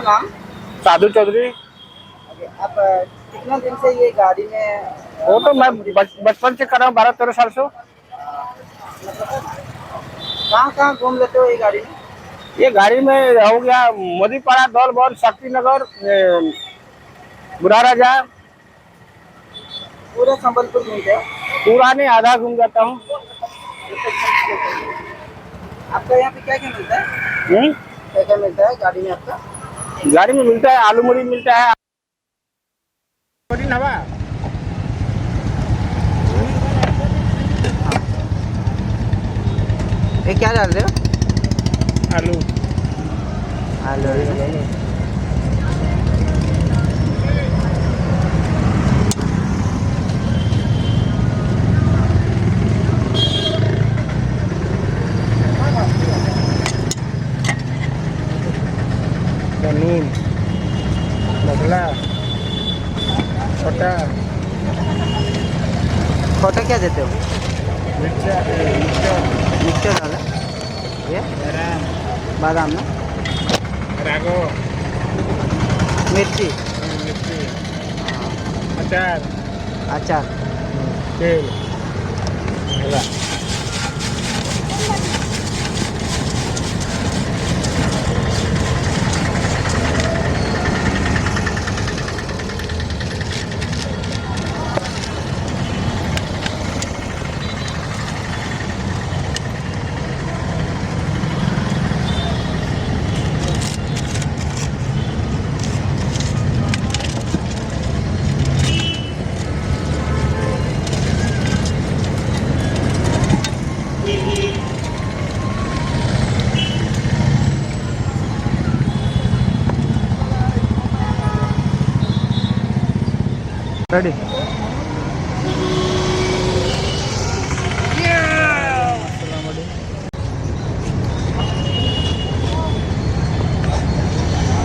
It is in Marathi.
नाम? साधु चौधरी। आप कितना दिन से ये गाड़ी में? वो तो मैं बचपन से कर रहा हूँ, 12-13 साल से। कहाँ कहाँ घूम लेते हो ये गाड़ी में? ये गाड़ी में हो गया मोदीपाड़ा, दौलभवन, शक्ति नगर, बुढ़ा राजा। पूरे संबलपुर घूमते हो? पूरा नहीं, आधा घूम जाता हूँ। आपका यहाँ पे क्या क्या मिलता है? क्या क्या मिलता है गाड़ी में आपका? गाड़ी में मिलता है आलू मुड़ी मिलता है। हवा ये क्या डाल रहे हो? आलू। आलू। नून, मसाला, छोटा खोटा क्या देते हो? मिर्चा, मिक्सचर डाला ये बादाम ना, रागो, मिर्ची, मिर्ची, अचार, अचार। तेल। रेडी।